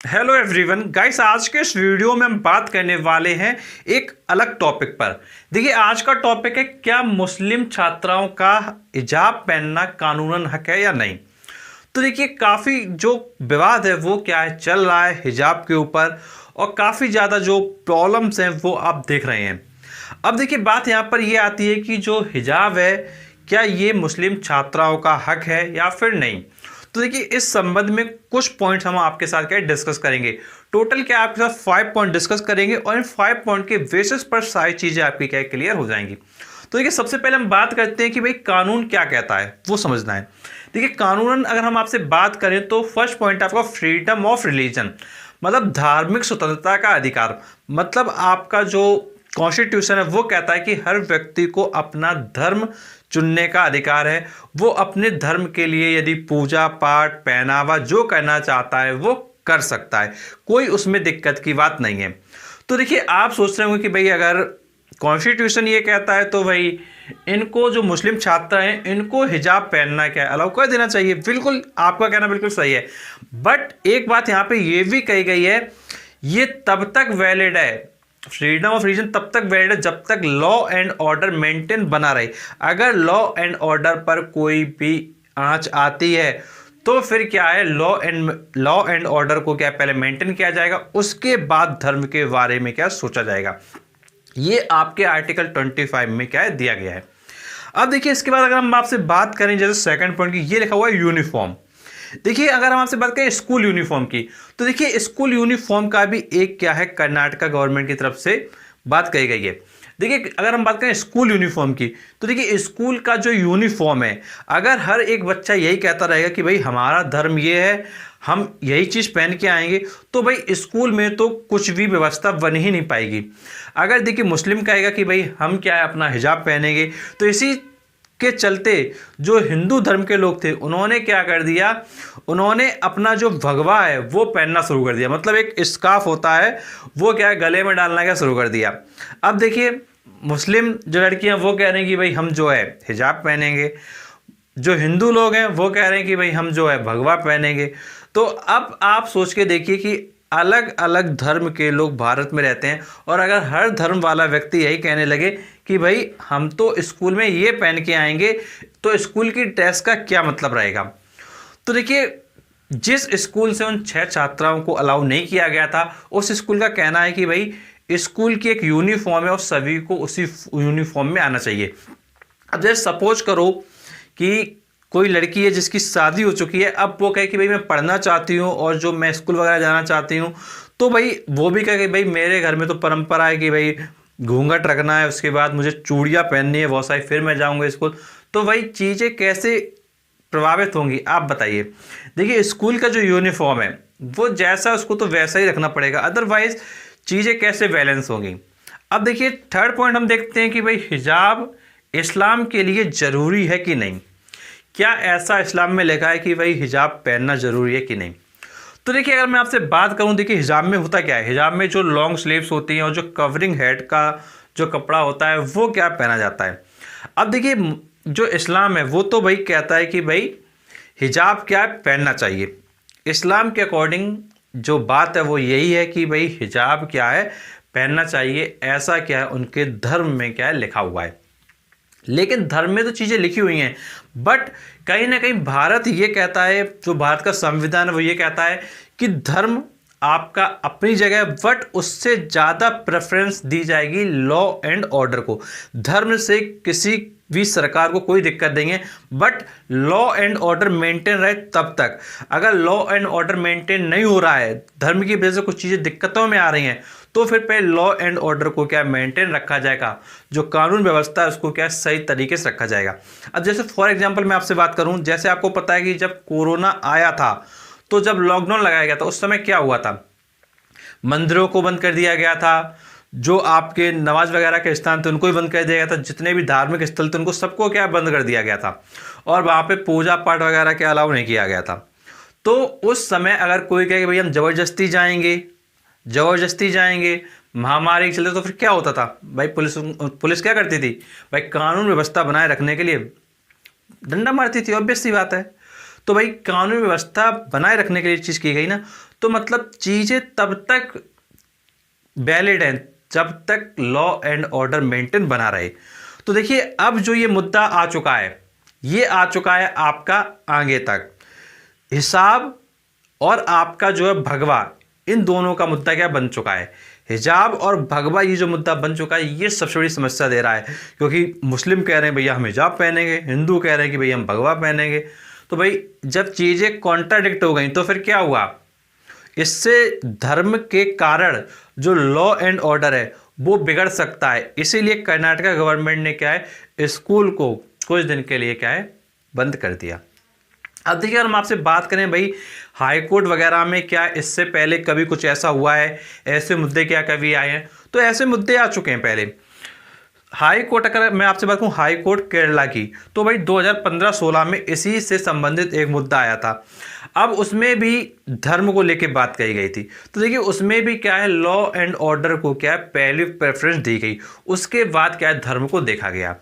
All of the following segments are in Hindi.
हेलो एवरीवन गाइस, आज के इस वीडियो में हम बात करने वाले हैं एक अलग टॉपिक पर। देखिए, आज का टॉपिक है क्या मुस्लिम छात्राओं का हिजाब पहनना कानूनन हक है या नहीं। तो देखिए, काफ़ी जो विवाद है वो क्या है चल रहा है हिजाब के ऊपर, और काफ़ी ज़्यादा जो प्रॉब्लम्स हैं वो आप देख रहे हैं। अब देखिए, बात यहाँ पर ये आती है कि जो हिजाब है क्या ये मुस्लिम छात्राओं का हक है या फिर नहीं। तो देखिए, इस संबंध में कुछ पॉइंट्स हम आपके साथ क्या डिस्कस करेंगे। टोटल क्या आपके साथ 5 पॉइंट डिस्कस करेंगे और इन 5 पॉइंट के बेसिस पर सारी चीज़ें आपकी क्या क्लियर हो जाएंगी। तो देखिए, सबसे पहले हम बात करते हैं कि भाई कानून क्या कहता है, वो समझना है। देखिए, कानूनन अगर हम आपसे बात करें तो फर्स्ट पॉइंट आपका फ्रीडम ऑफ रिलीजन, मतलब धार्मिक स्वतंत्रता का अधिकार। मतलब आपका जो कॉन्स्टिट्यूशन है वो कहता है कि हर व्यक्ति को अपना धर्म चुनने का अधिकार है। वो अपने धर्म के लिए यदि पूजा पाठ पहनावा जो करना चाहता है वो कर सकता है, कोई उसमें दिक्कत की बात नहीं है। तो देखिए, आप सोच रहे होंगे कि भाई अगर कॉन्स्टिट्यूशन ये कहता है तो भाई इनको जो मुस्लिम छात्र हैं इनको हिजाब पहनना क्या है अलाउ कर देना चाहिए। बिल्कुल, आपका कहना बिल्कुल सही है, बट एक बात यहाँ पे ये भी कही गई है, ये तब तक वैलिड है, फ्रीडम ऑफ रिलीजन तब तक वैलिड है जब तक लॉ एंड ऑर्डर मेंटेन बना रहे। अगर लॉ एंड ऑर्डर पर कोई भी आंच आती है तो फिर क्या है, लॉ एंड ऑर्डर को क्या पहले मेंटेन किया जाएगा, उसके बाद धर्म के बारे में क्या सोचा जाएगा। ये आपके आर्टिकल 25 में क्या है दिया गया है। अब देखिए, इसके बाद अगर हम आपसे बात करें जैसे सेकंड पॉइंट की, ये लिखा हुआ है यूनिफॉर्म। देखिए, अगर हम आपसे बात करें स्कूल यूनिफॉर्म की, तो देखिए स्कूल यूनिफॉर्म का भी एक क्या है कर्नाटका गवर्नमेंट की तरफ से बात कही गई है। देखिए, अगर हम बात करें स्कूल यूनिफॉर्म की, तो देखिए स्कूल का जो यूनिफॉर्म है, अगर हर एक बच्चा यही कहता रहेगा कि भाई हमारा धर्म ये है, हम यही चीज़ पहन के आएंगे, तो भाई स्कूल में तो कुछ भी व्यवस्था बन ही नहीं पाएगी। अगर देखिए मुस्लिम कहेगा कि भाई हम क्या है अपना हिजाब पहनेंगे, तो इसी के चलते जो हिंदू धर्म के लोग थे उन्होंने क्या कर दिया, उन्होंने अपना जो भगवा है वो पहनना शुरू कर दिया। मतलब एक स्कार्फ होता है वो क्या है गले में डालना क्या शुरू कर दिया। अब देखिए, मुस्लिम जो लड़कियां वो कह रही हैं कि भाई हम जो है हिजाब पहनेंगे, जो हिंदू लोग हैं वो कह रहे हैं कि भाई हम जो है भगवा पहनेंगे। तो अब आप सोच के देखिए कि अलग अलग धर्म के लोग भारत में रहते हैं, और अगर हर धर्म वाला व्यक्ति यही कहने लगे कि भाई हम तो स्कूल में ये पहन के आएंगे, तो स्कूल की ड्रेस का क्या मतलब रहेगा। तो देखिए, जिस स्कूल से उन 6 छात्राओं को अलाउ नहीं किया गया था, उस स्कूल का कहना है कि भाई स्कूल की एक यूनिफॉर्म है और सभी को उसी यूनिफॉर्म में आना चाहिए। अब जैसे सपोज करो कि कोई लड़की है जिसकी शादी हो चुकी है, अब वो कहे कि भाई मैं पढ़ना चाहती हूँ और जो मैं स्कूल वगैरह जाना चाहती हूँ, तो भाई वो भी कहे कि भाई मेरे घर में तो परंपरा है कि भाई घूंघट रखना है, उसके बाद मुझे चूड़ियाँ पहननी है बहुत सारी, फिर मैं जाऊँगा स्कूल। तो भाई चीज़ें कैसे प्रभावित होंगी आप बताइए। देखिए, स्कूल का जो यूनिफॉर्म है वो जैसा उसको तो वैसा ही रखना पड़ेगा, अदरवाइज चीज़ें कैसे बैलेंस होंगी। अब देखिए, थर्ड पॉइंट हम देखते हैं कि भाई हिजाब इस्लाम के लिए ज़रूरी है कि नहीं। क्या ऐसा इस्लाम में लिखा है कि भाई हिजाब पहनना ज़रूरी है कि नहीं। तो देखिए, अगर मैं आपसे बात करूं, देखिए हिजाब में होता क्या है, हिजाब में जो लॉन्ग स्लीव्स होती हैं और जो कवरिंग हेड का जो कपड़ा होता है वो क्या पहना जाता है। अब देखिए, जो इस्लाम है वो तो भाई कहता है कि भाई हिजाब क्या है पहनना चाहिए। इस्लाम के अकॉर्डिंग जो बात है वो यही है कि भाई हिजाब क्या है पहनना चाहिए, ऐसा क्या है उनके धर्म में क्या है लिखा हुआ है। लेकिन धर्म में तो चीज़ें लिखी हुई हैं, बट कहीं ना कहीं भारत ये कहता है, जो भारत का संविधान है वो ये कहता है कि धर्म आपका अपनी जगह, बट उससे ज़्यादा प्रेफरेंस दी जाएगी लॉ एंड ऑर्डर को। धर्म से किसी भी सरकार को कोई दिक्कत नहीं है, but law and order maintain रहे तब तक। अगर लॉ एंड ऑर्डर मेंटेन नहीं हो रहा है, धर्म की वजह से कुछ चीज़ें दिक्कतों में आ रही हैं, तो फिर पहले लॉ एंड ऑर्डर को क्या मेंटेन रखा जाएगा, जो कानून व्यवस्था है उसको क्या सही तरीके से रखा जाएगा। अब जैसे फॉर एग्जांपल मैं आपसे बात करूं, जैसे आपको पता है कि जब कोरोना आया था, तो जब लॉकडाउन लगाया गया था उस समय क्या हुआ था, मंदिरों को बंद कर दिया गया था, जो आपके नमाज वगैरह के स्थान थे उनको भी बंद कर दिया गया था, जितने भी धार्मिक स्थल थे उनको सबको क्या बंद कर दिया गया था, और वहाँ पे पूजा पाठ वगैरह के अलाउ नहीं किया गया था। तो उस समय अगर कोई कहे कि भाई हम ज़बरदस्ती जाएंगे महामारी के चलते, तो फिर क्या होता था भाई, पुलिस क्या करती थी भाई, कानून व्यवस्था बनाए रखने के लिए डंडा मारती थी, ऑब्वियस सी बात है। तो भाई कानून व्यवस्था बनाए रखने के लिए चीज़ की गई ना, तो मतलब चीज़ें तब तक वैलिड हैं जब तक लॉ एंड ऑर्डर मेंटेन बना रहे। तो देखिए अब जो ये मुद्दा आ चुका है, ये आ चुका है आपका आगे तक। हिजाब और आपका जो है भगवा, इन दोनों का मुद्दा क्या बन चुका है। हिजाब और भगवा ये जो मुद्दा बन चुका है, ये सबसे बड़ी समस्या दे रहा है, क्योंकि मुस्लिम कह रहे हैं भैया हम हिजाब पहनेंगे, हिंदू कह रहे हैं कि भैया हम भगवा पहनेंगे। तो भाई जब चीज़ें कॉन्ट्राडिक्ट हो गई तो फिर क्या हुआ, इससे धर्म के कारण जो लॉ एंड ऑर्डर है वो बिगड़ सकता है। इसीलिए कर्नाटका गवर्नमेंट ने क्या है, स्कूल को कुछ दिन के लिए क्या है, बंद कर दिया। अब देखिए हम आपसे बात करें भाई हाई कोर्ट वगैरह में क्या इससे पहले कभी कुछ ऐसा हुआ है, ऐसे मुद्दे क्या कभी आए हैं, तो ऐसे मुद्दे आ चुके हैं पहले। हाई कोर्ट, अगर मैं आपसे बात करूं हाई कोर्ट केरला की, तो भाई 2015-16 में इसी से संबंधित एक मुद्दा आया था। अब उसमें भी धर्म को लेके बात कही गई थी। तो देखिए उसमें भी क्या है, लॉ एंड ऑर्डर को क्या है पहली प्रेफरेंस दी गई, उसके बाद क्या है धर्म को देखा गया।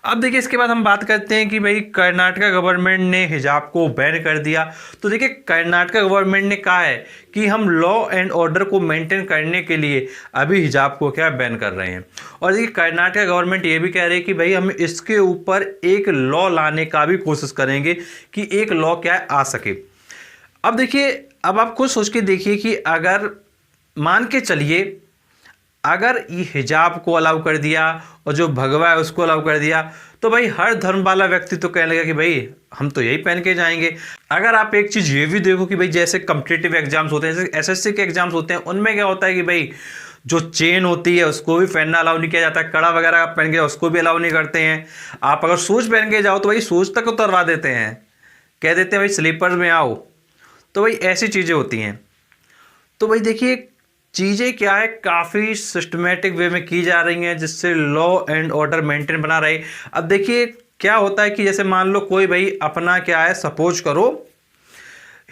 अब देखिए इसके बाद हम बात करते हैं कि भाई कर्नाटका गवर्नमेंट ने हिजाब को बैन कर दिया। तो देखिए कर्नाटका गवर्नमेंट ने कहा है कि हम लॉ एंड ऑर्डर को मेंटेन करने के लिए अभी हिजाब को क्या बैन कर रहे हैं। और देखिए कर्नाटका गवर्नमेंट ये भी कह रही है कि भाई हम इसके ऊपर एक लॉ लाने का भी कोशिश करेंगे कि एक लॉ क्या आ सके। अब देखिए अब आप खुद सोच के देखिए कि अगर मान के चलिए अगर ये हिजाब को अलाउ कर दिया और जो भगवा है उसको अलाउ कर दिया, तो भाई हर धर्म वाला व्यक्ति तो कहने लगा कि भाई हम तो यही पहन के जाएंगे। अगर आप एक चीज़ ये भी देखो कि भाई जैसे कॉम्पिटिटिव एग्जाम्स होते हैं, जैसे एसएससी के एग्जाम्स होते हैं, उनमें क्या होता है कि भाई जो चेन होती है उसको भी पहनना अलाउ नहीं किया जाता है, कड़ा वगैरह आप पहन के उसको भी अलाउ नहीं करते हैं। आप अगर शूज पहन के जाओ तो भाई शूज तक उतरवा देते हैं, कह देते हैं भाई स्लीपर्स में आओ। तो भाई ऐसी चीज़ें होती हैं। तो भाई देखिए चीज़ें क्या है काफ़ी सिस्टमेटिक वे में की जा रही हैं जिससे लॉ एंड ऑर्डर मेंटेन बना रहे। अब देखिए क्या होता है कि जैसे मान लो कोई भाई अपना क्या है, सपोज करो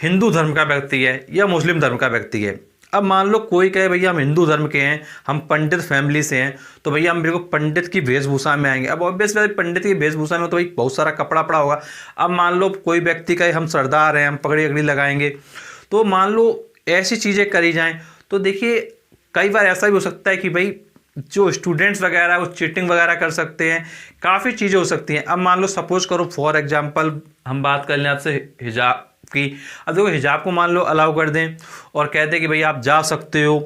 हिंदू धर्म का व्यक्ति है या मुस्लिम धर्म का व्यक्ति है। अब मान लो कोई कहे भैया हम हिंदू धर्म के हैं, हम पंडित फैमिली से हैं, तो भैया हम बिल्कुल पंडित की वेशभूषा में आएंगे। अब ऑब्वियस बात पंडित की वेशभूषा में तो भाई बहुत सारा कपड़ा पड़ा होगा। अब मान लो कोई व्यक्ति कहे हम सरदार हैं, हम पगड़ी अगड़ी लगाएंगे, तो मान लो ऐसी चीज़ें करी जाएँ। तो देखिए कई बार ऐसा भी हो सकता है कि भाई जो स्टूडेंट्स वगैरह वो चीटिंग वगैरह कर सकते हैं, काफ़ी चीज़ें हो सकती हैं। अब मान लो सपोज करो फॉर एग्जांपल हम बात कर लें आपसे हिजाब की। अब देखो हिजाब को मान लो अलाउ कर दें और कहते हैं कि भाई आप जा सकते हो,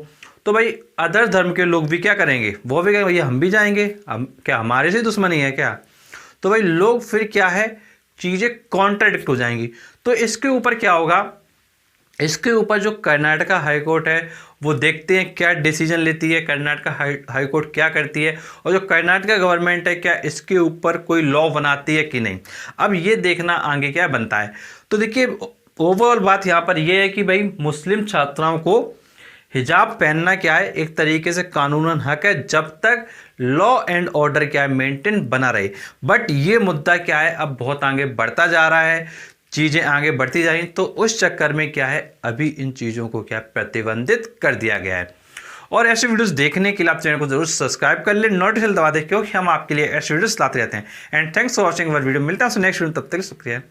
तो भाई अदर धर्म के लोग भी क्या करेंगे, वो भी कहेंगे भैया हम भी जाएंगे, हम क्या हमारे से दुश्मनी है क्या। तो भाई लोग फिर क्या है चीज़ें कॉन्ट्राडिक्ट हो जाएंगी। तो इसके ऊपर क्या होगा, इसके ऊपर जो कर्नाटका हाई कोर्ट है वो देखते हैं क्या डिसीजन लेती है, कर्नाटका हाई कोर्ट क्या करती है, और जो कर्नाटका गवर्नमेंट है क्या इसके ऊपर कोई लॉ बनाती है कि नहीं। अब ये देखना आगे क्या बनता है। तो देखिए ओवरऑल बात यहाँ पर यह है कि भाई मुस्लिम छात्राओं को हिजाब पहनना क्या है एक तरीके से कानूनन हक है जब तक लॉ एंड ऑर्डर क्या है मेंटेन बना रहे। बट ये मुद्दा क्या है अब बहुत आगे बढ़ता जा रहा है, चीज़ें आगे बढ़ती जा रही, तो उस चक्कर में क्या है अभी इन चीज़ों को क्या प्रतिबंधित कर दिया गया है। और ऐसे वीडियोस देखने के लिए आप चैनल को जरूर सब्सक्राइब कर ले, नोटिफिकेशन दबा दें, क्योंकि हम आपके लिए ऐसे वीडियोस लाते रहते हैं। And thanks for watching our video. मिलता है नेक्स्ट वीडियो, तब तक शुक्रिया।